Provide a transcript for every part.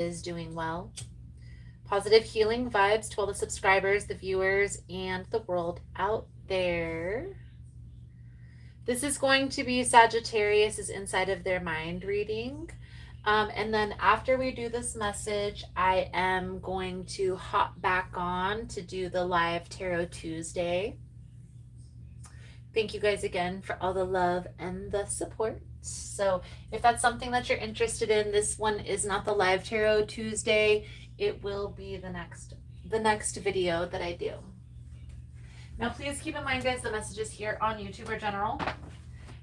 is doing well. Positive healing vibes to all the subscribers, the viewers, and the world out there. This is going to be Sagittarius's inside of their mind reading. And then after we do this message, I am going to hop back on to do the live Tarot Tuesday. Thank you guys again for all the love and the support. So if that's something that you're interested in, this one is not the live Tarot Tuesday. It will be the next video that I do. Now, please keep in mind, guys, the messages here on YouTube are general.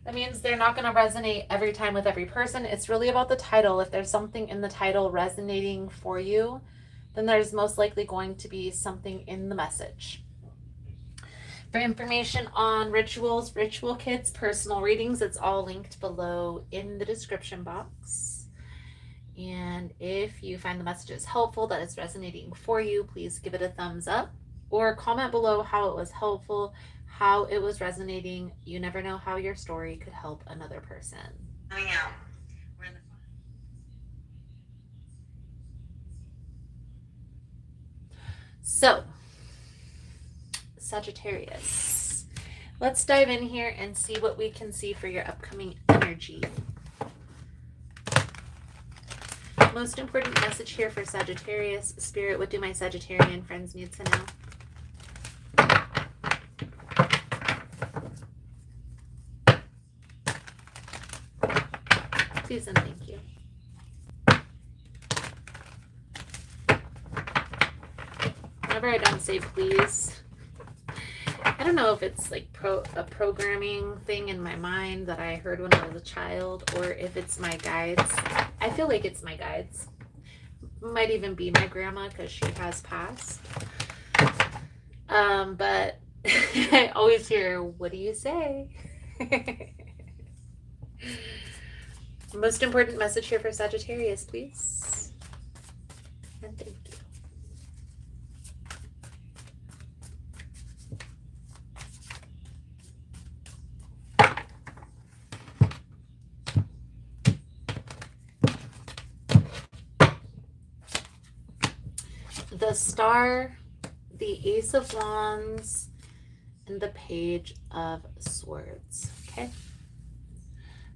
That means they're not going to resonate every time with every person. It's really about the title. If there's something in the title resonating for you, then there's most likely going to be something in the message. For information on rituals, ritual kits, personal readings, it's all linked below in the description box. And if you find the messages helpful, that it's resonating for you, please give it a thumbs up or comment below how it was helpful, how it was resonating. You never know how your story could help another person. Coming out. We're in the So, Sagittarius, let's dive in here and see what we can see for your upcoming energy. Most important message here for Sagittarius. Spirit, what do my Sagittarian friends need to know? Please and thank you. Whenever I don't say please, I don't know if it's like a programming thing in my mind that I heard when I was a child, or if it's my guides. I feel like it's my guides. Might even be my grandma because she has passed. But I always hear, what do you say? Most important message here for Sagittarius, please. And thank you. The Star, the Ace of Wands, and the Page of Swords. Okay.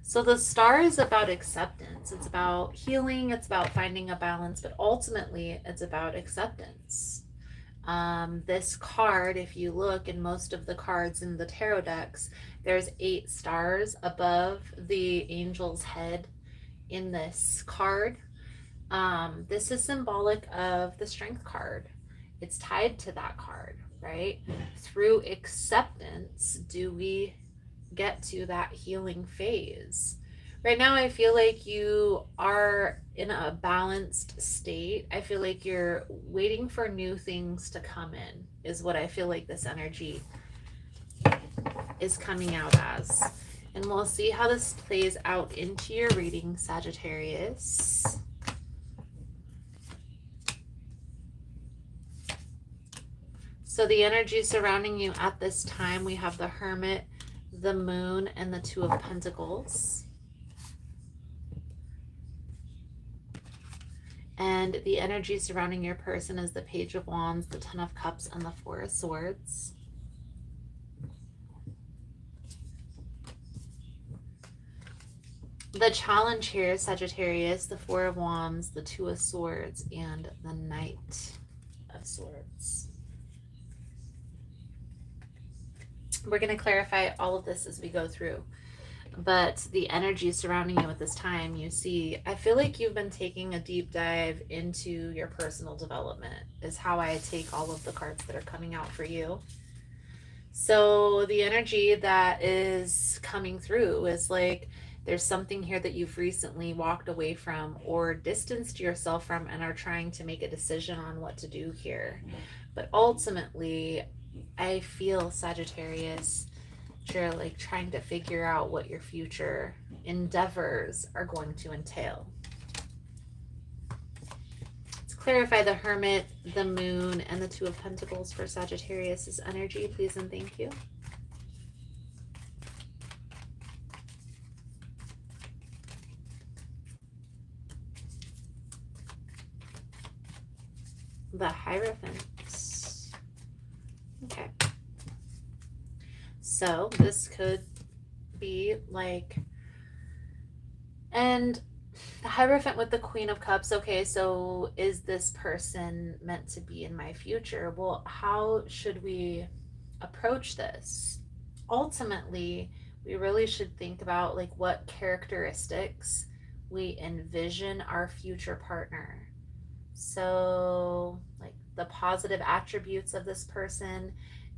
So the Star is about acceptance. It's about healing. It's about finding a balance, but ultimately it's about acceptance. This card, if you look in most of the cards in the tarot decks, there's 8 stars above the angel's head in this card. This is symbolic of the Strength card. It's tied to that card, right? Through acceptance, do we get to that healing phase? Right now, I feel like you are in a balanced state. I feel like you're waiting for new things to come in, is what I feel like this energy is coming out as. And we'll see how this plays out into your reading, Sagittarius. So the energy surrounding you at this time, we have the Hermit, the Moon, and the Two of Pentacles. And the energy surrounding your person is the Page of Wands, the Ten of Cups, and the Four of Swords. The challenge here, Sagittarius, the Four of Wands, the Two of Swords, and the Knight of Swords. We're going to clarify all of this as we go through. But the energy surrounding you at this time, you see, I feel like you've been taking a deep dive into your personal development, is how I take all of the cards that are coming out for you. So the energy that is coming through is like there's something here that you've recently walked away from or distanced yourself from and are trying to make a decision on what to do here. But ultimately, I feel, Sagittarius, you're like trying to figure out what your future endeavors are going to entail. Let's clarify the Hermit, the Moon, and the Two of Pentacles for Sagittarius's energy, please and thank you. the Hierophant. Okay. So this could be like, and the Hierophant with the Queen of Cups. Okay, so is this person meant to be in my future? Well, how should we approach this? Ultimately, we really should think about like what characteristics we envision our future partner. So, like the positive attributes of this person,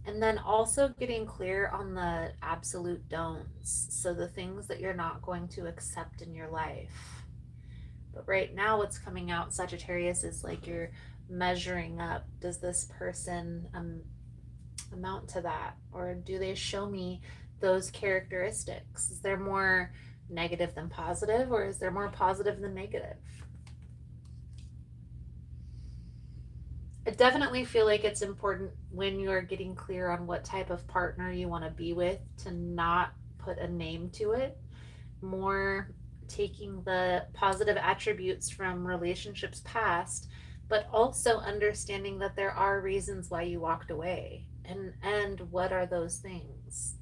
and then also getting clear on the absolute don'ts. So, the things that you're not going to accept in your life. But right now, what's coming out, Sagittarius, is like you're measuring up. Does this person amount to that? Or do they show me those characteristics? Is there more negative than positive, or is there more positive than negative? I definitely feel like it's important when you're getting clear on what type of partner you want to be with to not put a name to it. More taking the positive attributes from relationships past, but also understanding that there are reasons why you walked away. And what are those things?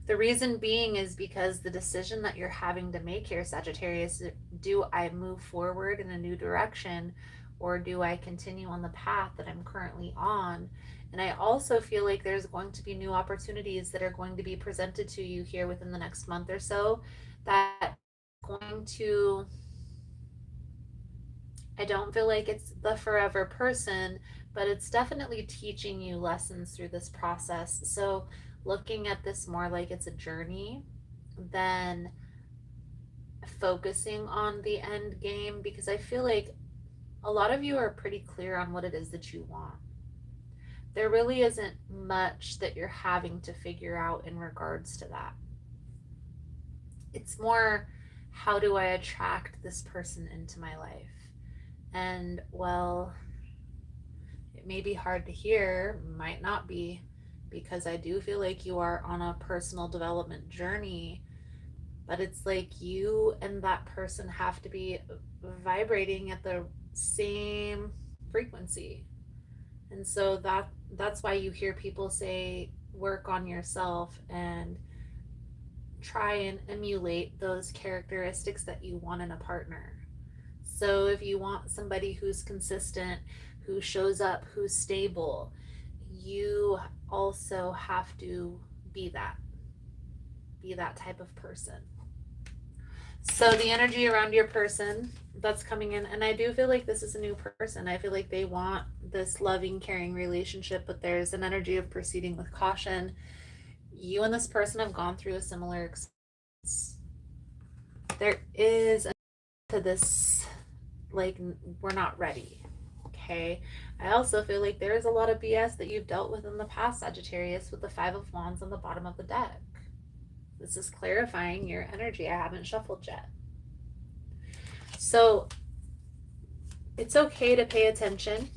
The reason being is because the decision that you're having to make here, Sagittarius, do I move forward in a new direction, or do I continue on the path that I'm currently on? And I also feel like there's going to be new opportunities that are going to be presented to you here within the next month or so that going to, I don't feel like it's the forever person, but it's definitely teaching you lessons through this process. So looking at this more like it's a journey than focusing on the end game, because I feel like a lot of you are pretty clear on what it is that you want. There really isn't much that you're having to figure out in regards to that. It's more, how do I attract this person into my life? And well, it may be hard to hear, might not be, because I do feel like you are on a personal development journey, but it's like you and that person have to be vibrating at the same frequency. And so that's why you hear people say work on yourself and try and emulate those characteristics that you want in a partner. So if you want somebody who's consistent, who shows up, who's stable, you also have to be that. Be that type of person. So the energy around your person that's coming in, and I do feel like this is a new person. I feel like they want this loving, caring relationship, but there's an energy of proceeding with caution. You and this person have gone through a similar experience. There is to this, like, we're not ready. Okay. I also feel like there is a lot of BS that you've dealt with in the past, Sagittarius, with the Five of Wands on the bottom of the deck. This is clarifying your energy. I haven't shuffled yet. So it's okay to pay attention,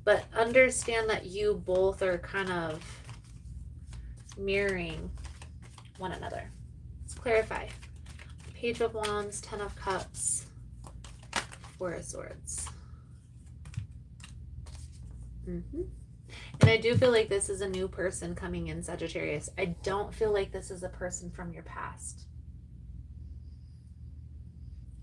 but understand that you both are kind of mirroring one another. Let's clarify. Page of Wands, Ten of Cups, Four of Swords. And I do feel like this is a new person coming in, Sagittarius. I don't feel like this is a person from your past.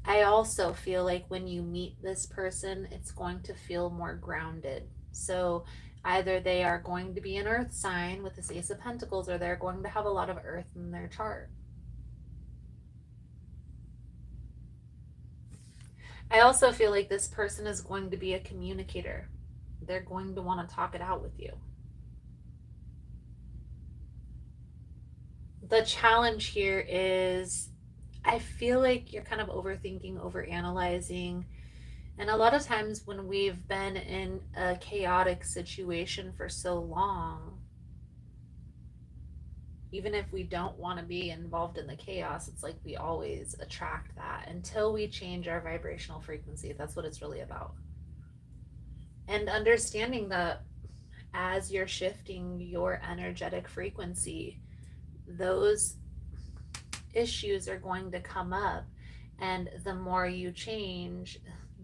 I also feel like when you meet this person, it's going to feel more grounded. So either they are going to be an earth sign with this Ace of Pentacles, or they're going to have a lot of earth in their chart. I also feel like this person is going to be a communicator. They're going to want to talk it out with you. The challenge here is, I feel like you're kind of overthinking, overanalyzing. And a lot of times when we've been in a chaotic situation for so long, even if we don't want to be involved in the chaos, it's like we always attract that until we change our vibrational frequency. That's what it's really about. And understanding that as you're shifting your energetic frequency, those issues are going to come up. And the more you change,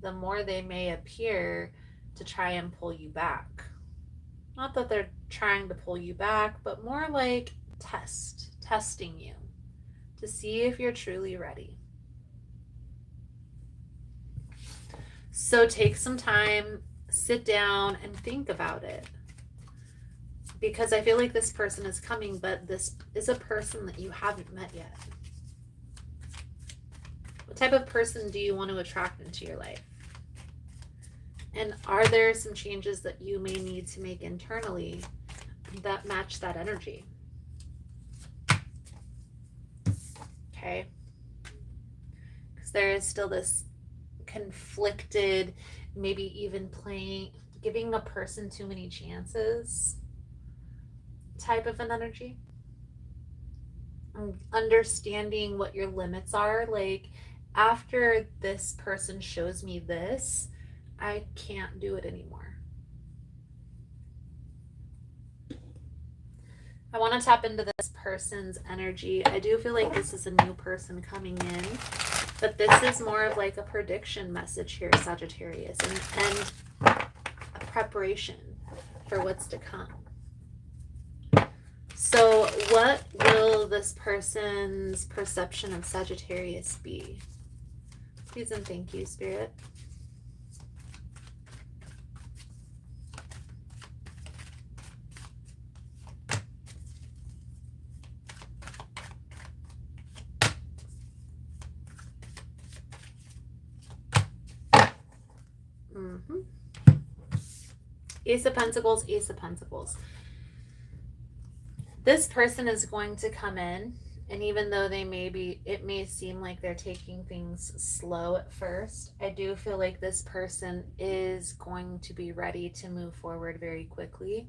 the more they may appear to try and pull you back. Not that they're trying to pull you back, but more like testing you to see if you're truly ready. So take some time, sit down, and think about it. Because I feel like this person is coming, but this is a person that you haven't met yet. What type of person do you want to attract into your life? And are there some changes that you may need to make internally that match that energy? Okay. Because there is still this conflicted, maybe even giving a person too many chances type of an energy. Understanding what your limits are. Like, after this person shows me this, I can't do it anymore. I want to tap into this person's energy. I do feel like this is a new person coming in, but this is more of like a prediction message here, Sagittarius, and a preparation for what's to come. So what will this person's perception of Sagittarius be? Please and thank you, Spirit. Ace of Pentacles, Ace of Pentacles. This person is going to come in, and even though it may seem like they're taking things slow at first, I do feel like this person is going to be ready to move forward very quickly.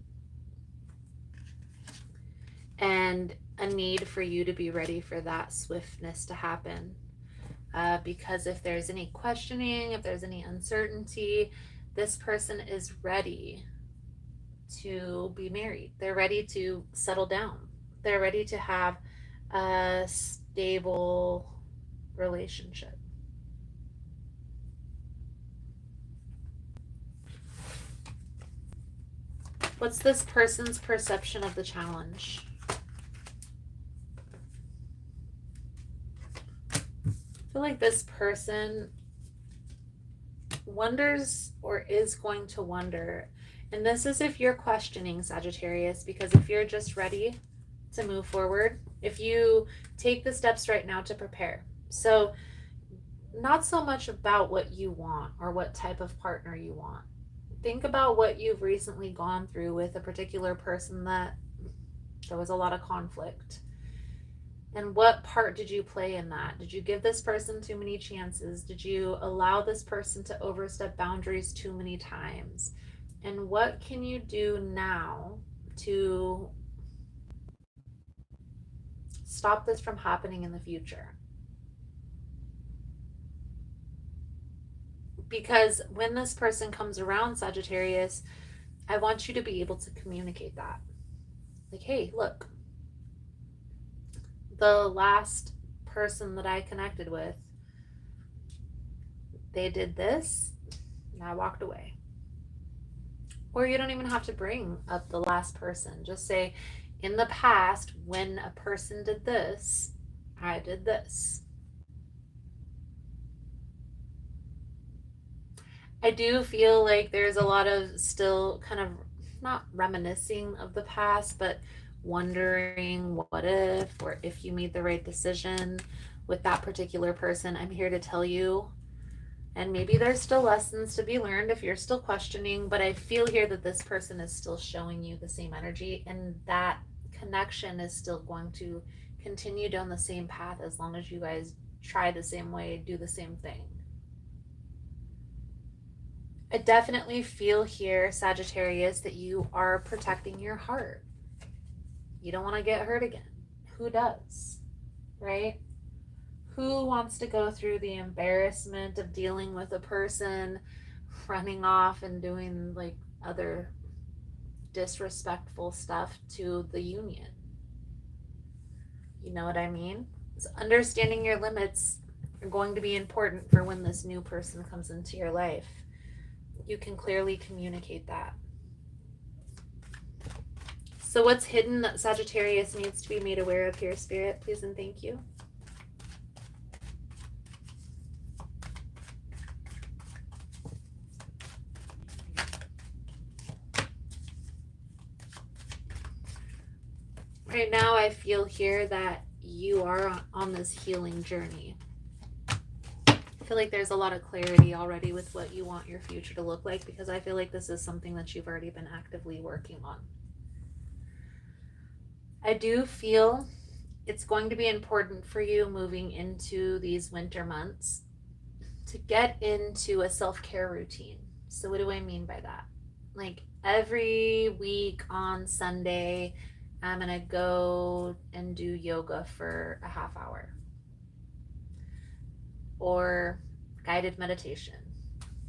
And a need for you to be ready for that swiftness to happen. Because if there's any questioning, if there's any uncertainty, this person is ready to be married. They're ready to settle down. They're ready to have a stable relationship. What's this person's perception of the challenge? I feel like this person wonders or is going to wonder. And this is if you're questioning, Sagittarius, because if you're just ready to move forward, if you take the steps right now to prepare. So not so much about what you want or what type of partner you want. Think about what you've recently gone through with a particular person that there was a lot of conflict. And what part did you play in that? Did you give this person too many chances? Did you allow this person to overstep boundaries too many times? And what can you do now to stop this from happening in the future? Because when this person comes around, Sagittarius, I want you to be able to communicate that. Like, hey, look, the last person that I connected with, they did this, and I walked away. Or you don't even have to bring up the last person. Just say, in the past, when a person did this, I did this. I do feel like there's a lot of still kind of not reminiscing of the past, but wondering what if, or if you made the right decision with that particular person. I'm here to tell you, and maybe there's still lessons to be learned if you're still questioning, but I feel here that this person is still showing you the same energy, and that connection is still going to continue down the same path as long as you guys try the same way, do the same thing. I definitely feel here, Sagittarius, that you are protecting your heart. You don't want to get hurt again. Who does? Right? Who wants to go through the embarrassment of dealing with a person running off and doing like other disrespectful stuff to the union? You know what I mean? So understanding your limits are going to be important for when this new person comes into your life. You can clearly communicate that. So what's hidden that Sagittarius needs to be made aware of here, Spirit? Please and thank you. Right now, I feel here that you are on this healing journey. I feel like there's a lot of clarity already with what you want your future to look like, because I feel like this is something that you've already been actively working on. I do feel it's going to be important for you moving into these winter months to get into a self-care routine. So what do I mean by that? Like every week on Sunday, I'm going to go and do yoga for a half hour, or guided meditation,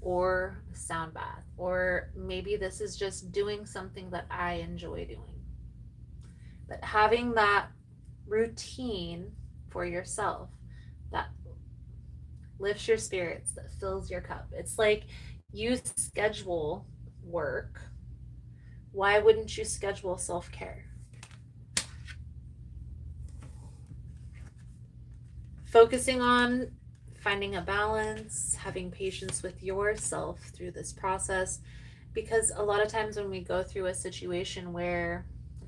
or sound bath, or maybe this is just doing something that I enjoy doing. But having that routine for yourself that lifts your spirits, that fills your cup. It's like you schedule work. Why wouldn't you schedule self-care? Focusing on finding a balance, having patience with yourself through this process, because a lot of times when we go through a situation where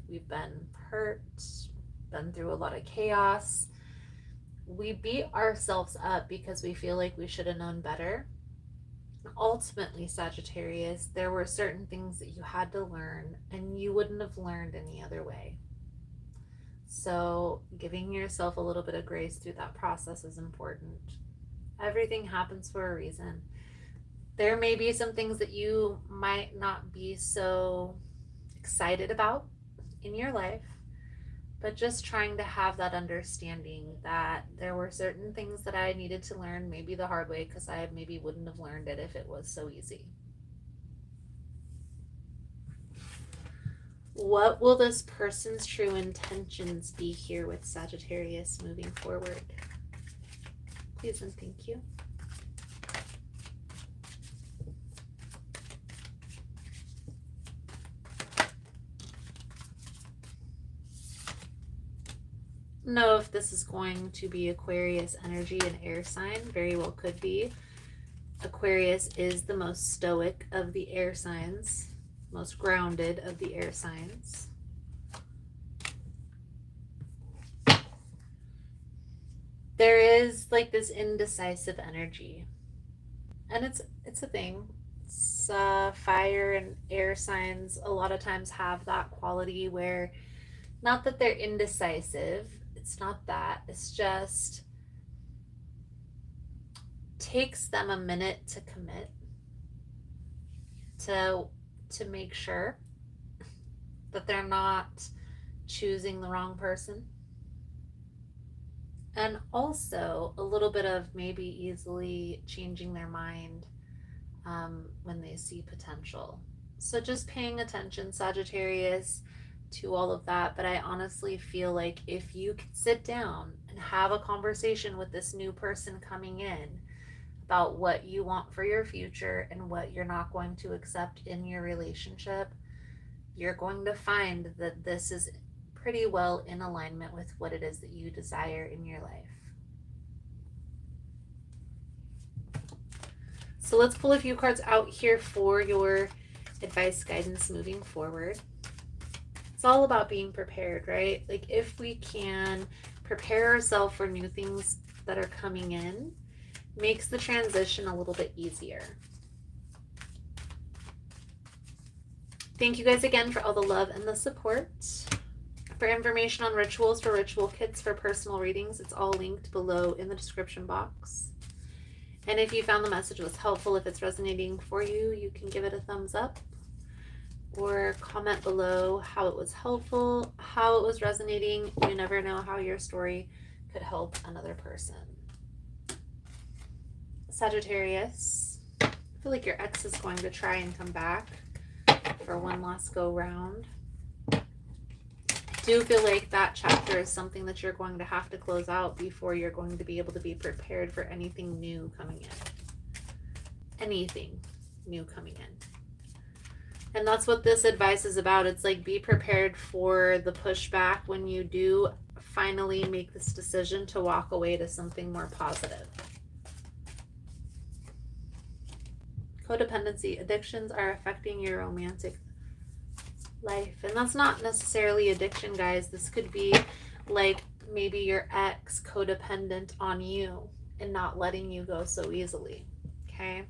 we've been hurt, been through a lot of chaos, we beat ourselves up because we feel like we should have known better. Ultimately, Sagittarius, there were certain things that you had to learn and you wouldn't have learned any other way. So giving yourself a little bit of grace through that process is important. Everything happens for a reason. There may be some things that you might not be so excited about in your life, but just trying to have that understanding that there were certain things that I needed to learn, maybe the hard way, because I maybe wouldn't have learned it if it was so easy. What will this person's true intentions be here with Sagittarius moving forward? Please and thank you. Know if this is going to be Aquarius energy, an air sign. Very well could be. Aquarius is the most stoic of the air signs, most grounded of the air signs. There is like this indecisive energy, and it's a thing. It's, fire and air signs a lot of times have that quality where, not that they're indecisive, it's not that, it's just takes them a minute to commit, to make sure that they're not choosing the wrong person, and also a little bit of maybe easily changing their mind when they see potential. So just paying attention, Sagittarius, to all of that. But I honestly feel like if you can sit down and have a conversation with this new person coming in about what you want for your future and what you're not going to accept in your relationship, you're going to find that this is pretty well in alignment with what it is that you desire in your life. So let's pull a few cards out here for your advice, guidance moving forward. It's all about being prepared, right? Like if we can prepare ourselves for new things that are coming in, makes the transition a little bit easier. Thank you guys again for all the love and the support. For information on rituals for ritual kits for personal readings, it's all linked below in the description box. And if you found the message was helpful, if it's resonating for you, you can give it a thumbs up or comment below how it was helpful, how it was resonating. You never know how your story could help another person. Sagittarius, I feel like your ex is going to try and come back for one last go round. I do feel like that chapter is something that you're going to have to close out before you're going to be able to be prepared for anything new coming in. Anything new coming in. And that's what this advice is about. It's like, be prepared for the pushback when you do finally make this decision to walk away to something more positive. Codependency. Addictions are affecting your romantic life. And that's not necessarily addiction, guys. This could be like maybe your ex codependent on you and not letting you go so easily. Okay?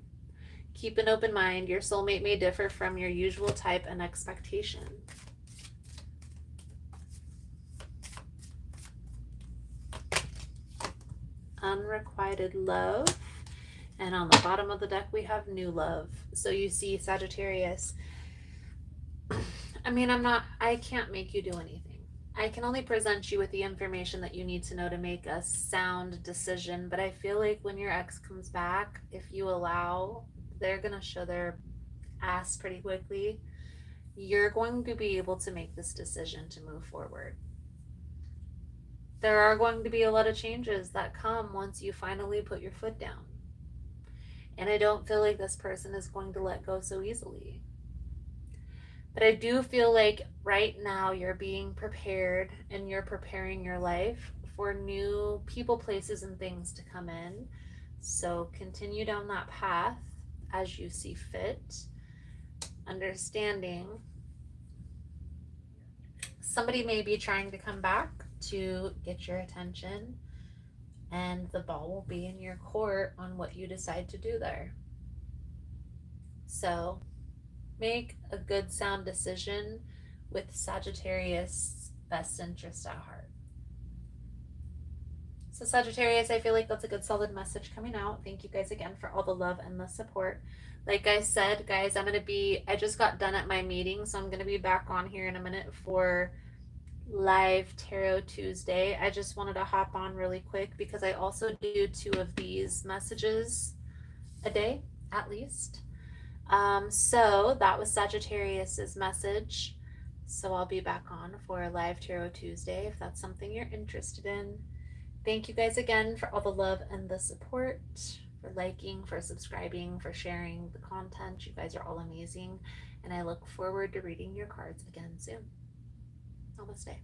Keep an open mind. Your soulmate may differ from your usual type and expectation. Unrequited love. And on the bottom of the deck, we have new love. So you see, Sagittarius, I mean, I can't make you do anything. I can only present you with the information that you need to know to make a sound decision. But I feel like when your ex comes back, if you allow, they're going to show their ass pretty quickly. You're going to be able to make this decision to move forward. There are going to be a lot of changes that come once you finally put your foot down. And I don't feel like this person is going to let go so easily. But I do feel like right now you're being prepared and you're preparing your life for new people, places, and things to come in. So continue down that path as you see fit. Understanding somebody may be trying to come back to get your attention, and the ball will be in your court on what you decide to do there. So make a good, sound decision with Sagittarius' best interest at heart. So Sagittarius, I feel like that's a good, solid message coming out. Thank you guys again for all the love and the support. Like I said, guys, I just got done at my meeting, so I'm going to be back on here in a minute for live Tarot Tuesday. I just wanted to hop on really quick because I also do 2 of these messages a day, at least. So that was Sagittarius's message. So I'll be back on for a live Tarot Tuesday if that's something you're interested in. Thank you guys again for all the love and the support, for liking, for subscribing, for sharing the content. You guys are all amazing, and I look forward to reading your cards again soon. Namaste.